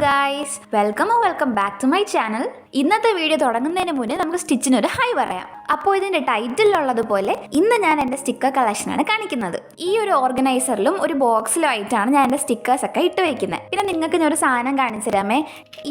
Guys, welcome back to my channel. ഇന്നത്തെ video തുടങ്ങുന്നതിന് മുന്നേ നമുക്ക് സ്റ്റിച്ചിനൊരു ഹായ് പറയാം. അപ്പോൾ ഇതിൻ്റെ ടൈറ്റിലുള്ളതുപോലെ ഇന്ന് ഞാൻ എൻ്റെ സ്റ്റിക്കർ കളക്ഷനാണ് കാണിക്കുന്നത്. ഈ ഒരു ഓർഗനൈസറിലും ഒരു ബോക്സിലും ആയിട്ടാണ് ഞാൻ എൻ്റെ സ്റ്റിക്കേഴ്സ് ഒക്കെ ഇട്ട് വയ്ക്കുന്നത്. പിന്നെ നിങ്ങൾക്ക് ഞാൻ ഒരു സാധനം കാണിച്ചു തരാമേ.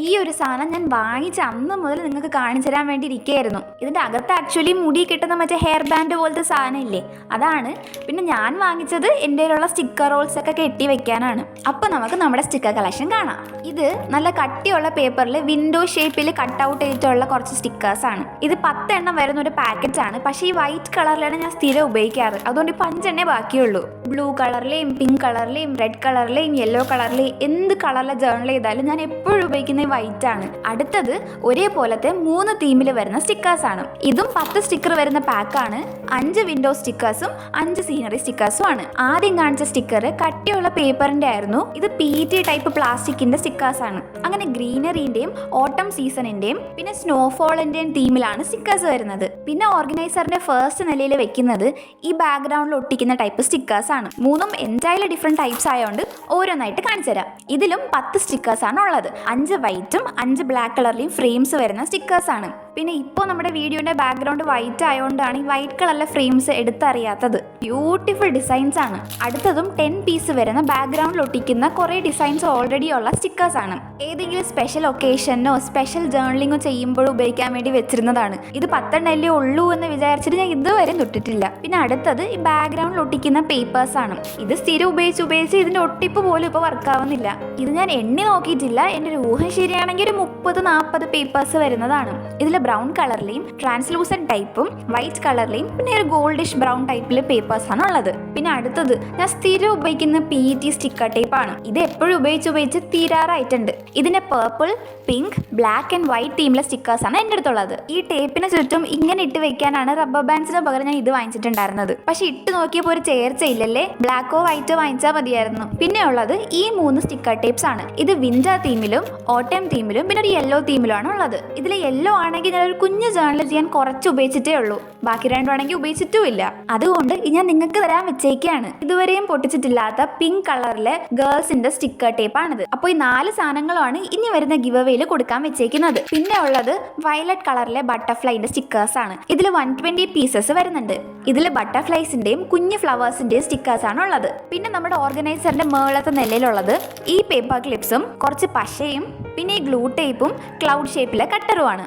ഈ ഒരു സാധനം ഞാൻ വാങ്ങിച്ച അന്ന് മുതൽ നിങ്ങൾക്ക് കാണിച്ചു തരാൻ വേണ്ടി ഇരിക്കുകയായിരുന്നു. ഇതിൻ്റെ അകത്ത് ആക്ച്വലി മുടി കിട്ടുന്ന മറ്റേ ഹെയർ ബാൻഡ് പോലത്തെ സാധനം ഇല്ലേ, അതാണ്. പിന്നെ ഞാൻ വാങ്ങിച്ചത് എൻ്റെ കയ്യിലുള്ള സ്റ്റിക്കർ റോൾസ് ഒക്കെ കെട്ടി വെക്കാനാണ്. അപ്പോൾ നമുക്ക് നമ്മുടെ സ്റ്റിക്കർ കളക്ഷൻ കാണാം. ഇത് നല്ല കട്ടിയുള്ള പേപ്പറിൽ വിൻഡോ ഷേപ്പിൽ കട്ട് ഔട്ട് ചെയ്തിട്ടുള്ള കുറച്ച് സ്റ്റിക്കേഴ്സാണ്. ഇത് 10 എണ്ണം വരുന്ന ഒരു പാക്കറ്റ് ആണ്. പക്ഷേ ഈ വൈറ്റ് കളറിലാണ് ഞാൻ സ്ഥിരം ഉപയോഗിക്കാറ്. അതുകൊണ്ട് 5 എണ്ണേ ബാക്കിയുള്ളൂ. ബ്ലൂ കളറിലെയും പിങ്ക് കളറിലെയും റെഡ് കളറിലെയും യെല്ലോ കളറിലെയും എന്ത് കളറിലെ ജേർണൽ ചെയ്താലും ഞാൻ എപ്പോഴും ഉപയോഗിക്കുന്നത് വൈറ്റ് ആണ്. അടുത്തത് ഒരേപോലത്തെ 3 തീമിൽ വരുന്ന സ്റ്റിക്കേഴ്സാണ്. ഇതും 10 സ്റ്റിക്കർ വരുന്ന പാക്കാണ്. 5 വിൻഡോ സ്റ്റിക്കേഴ്സും 5 സീനറി സ്റ്റിക്കേഴ്സും ആണ്. ആദ്യം കാണിച്ച സ്റ്റിക്കർ കട്ടിയുള്ള പേപ്പറിന്റെ ആയിരുന്നു. ഇത് PET ടൈപ്പ് പ്ലാസ്റ്റിക്കിന്റെ സ്റ്റിക്കേഴ്സ് ആണ്. അങ്ങനെ ഗ്രീനറിന്റെയും ഓട്ടം സീസണിന്റെയും പിന്നെ സ്നോഫോളിന്റെയും തീമിലാണ് സ്റ്റിക്കേഴ്സ് വരുന്നത്. പിന്നെ ഓർഗനൈസറിന്റെ ഫസ്റ്റ് നിലയിൽ വെക്കുന്നത് ഈ ബാക്ക്ഗ്രൗണ്ടിൽ ഒട്ടിക്കുന്ന ടൈപ്പ് സ്റ്റിക്കേഴ്സ് ആണ്. 3ഉം എൻറ്റയർലി ഡിഫറെന്റ് ടൈപ്സ് ആയതുകൊണ്ട് ഓരോന്നായിട്ട് കാണിച്ചു തരാം. ഇതിലും 10 സ്റ്റിക്കേഴ്സ് ആണ് ഉള്ളത്. 5 വൈറ്റും 5 ബ്ലാക്ക് കളറിലെയും ഫ്രെയിംസ് വരുന്ന സ്റ്റിക്കേഴ്സ് ആണ്. പിന്നെ ഇപ്പോൾ നമ്മുടെ വീഡിയോന്റെ ബാക്ക്ഗ്രൗണ്ട് വൈറ്റ് ആയതുകൊണ്ടാണ് ഈ വൈറ്റ് കളറിലെ ഫ്രെയിംസ് എടുത്തറിയാത്തത്. ബ്യൂട്ടിഫുൾ ഡിസൈൻസ് ആണ്. അടുത്തതും 10 പീസ് വരുന്ന ബാക്ക്ഗ്രൗണ്ടിൽ ഒട്ടിക്കുന്ന കുറേ ഡിസൈൻസ് ഓൾറെഡി ഉള്ള സ്റ്റിക്കേഴ്സ് ആണ്. ഏതെങ്കിലും സ്പെഷ്യൽ ഒക്കേഷനോ സ്പെഷ്യൽ ജേർണലിങ്ങോ ചെയ്യുമ്പോഴും ഉപയോഗിക്കാൻ വേണ്ടി വെച്ചിരുന്നതാണ്. ഇത് 10 എണ്ണല്ലേ ഉള്ളൂ എന്ന് വിചാരിച്ചിട്ട് ഞാൻ ഇതുവരെ തൊട്ടിട്ടില്ല. പിന്നെ അടുത്തത് ഈ ബാക്ക്ഗ്രൗണ്ടിൽ ഒട്ടിക്കുന്ന പേപ്പേഴ്സ് ആണ്. ഇത് സ്ഥിരം ഉപയോഗിച്ച് ഇതിന്റെ ഒട്ടിപ്പ് പോലും ഇപ്പോൾ വർക്കാവുന്നില്ല. ഇത് ഞാൻ എണ്ണി നോക്കിയിട്ടില്ല. എൻ്റെ ഒരു ഊഹം ശരിയാണെങ്കിൽ ഒരു 30-40 പേപ്പേഴ്സ് വരുന്നതാണ്. ഇതിൽ ബ്രൗൺ കളറിലെയും ട്രാൻസ്ലൂസന്റ് ടൈപ്പും വൈറ്റ് കളറിലെയും പിന്നെ ഒരു ഗോൾഡിഷ് ബ്രൗൺ ടൈപ്പിലെ പേപ്പേഴ്സ് ആണ് ഉള്ളത്. പിന്നെ അടുത്തത് ഞാൻ സ്ഥിരം ഉപയോഗിക്കുന്ന PET സ്റ്റിക്കർ ടേപ്പ് ആണ്. ഇത് എപ്പോഴും ഉപയോഗിച്ച് തീരാറായിട്ടുണ്ട്. ഇതിന്റെ purple, pink, black and white തീമിലെ സ്റ്റിക്കേഴ്സ് ആണ് എൻ്റെ അടുത്തുള്ളത്. ഈ ടേപ്പിന് ചുറ്റും ഇങ്ങനെ ഇട്ട് വെക്കാനാണ് റബ്ബർ ബാൻഡ്സിന് പകരം ഞാൻ ഇത് വാങ്ങിച്ചിട്ടുണ്ടായിരുന്നത്. പക്ഷെ ഇട്ട് നോക്കിയപ്പോൾ ഒരു ചേർച്ചയില്ലല്ലേ. ബ്ലാക്കോ വൈറ്റോ വാങ്ങിച്ചാൽ മതിയായിരുന്നു. പിന്നെ ഉള്ളത് ഈ 3 സ്റ്റിക്കർ ടേപ്സ് ആണ്. ഇത് വിന്റർ തീമിലും ഓട്ടം തീമിലും പിന്നെ ഒരു യെല്ലോ തീമിലുമാണ് ഉള്ളത്. ഇതിൽ യെല്ലോ ആണെങ്കിൽ ഞാൻ ഒരു കുഞ്ഞു ജേർണൽ ചെയ്യാൻ കുറച്ച് ഉപയോഗിച്ചിട്ടേ ഉള്ളൂ. ബാക്കി രണ്ടുമാണെങ്കിൽ ഉപയോഗിച്ചിട്ടുമില്ല. അതുകൊണ്ട് ഞാൻ നിങ്ങൾക്ക് തരാൻ വെച്ചേക്കാണ്. ഇതുവരെയും പൊട്ടിച്ചിട്ടില്ലാത്ത പിങ്ക് കളറിലെ ഗേൾസിന്റെ സ്റ്റിക്കർ ടേപ്പ് ആണിത്. അപ്പോൾ ഈ 4 സാധനങ്ങളാണ് ഇനി വരുന്ന ഗിവ് അവേയിൽ കൊടുക്കാൻ വെച്ചേക്കുന്നത്. പിന്നെ ഉള്ളത് വയലറ്റ് കളറിലെ ബട്ടർഫ്ലൈന്റെ സ്റ്റിക്കേഴ്സ് ആണ്. ഇതിൽ 120 പീസസ് വരുന്നുണ്ട്. ഇതിൽ ബട്ടർഫ്ലൈസിന്റെയും കുഞ്ഞു ഫ്ലവേഴ്സിന്റെയും സ്റ്റിക്കേഴ്സ് ആണ് ഉള്ളത്. പിന്നെ നമ്മുടെ ഓർഗനൈസറിന്റെ മേളത്തെ നിലയിലുള്ളത് ഈ പേപ്പർ ക്ലിപ്സും കുറച്ച് പശയും പിന്നെ ഈ ഗ്ലൂ ടേപ്പും ക്ലൗഡ് ഷേപ്പിലെ കട്ടറുമാണ്.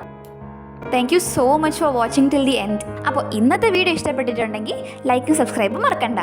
Thank you so much for watching till the end. അപ്പോൾ ഇന്നത്തെ വീഡിയോ ഇഷ്ടപ്പെട്ടിട്ടുണ്ടെങ്കിൽ ലൈക്കും സബ്സ്ക്രൈബും മറക്കണ്ട.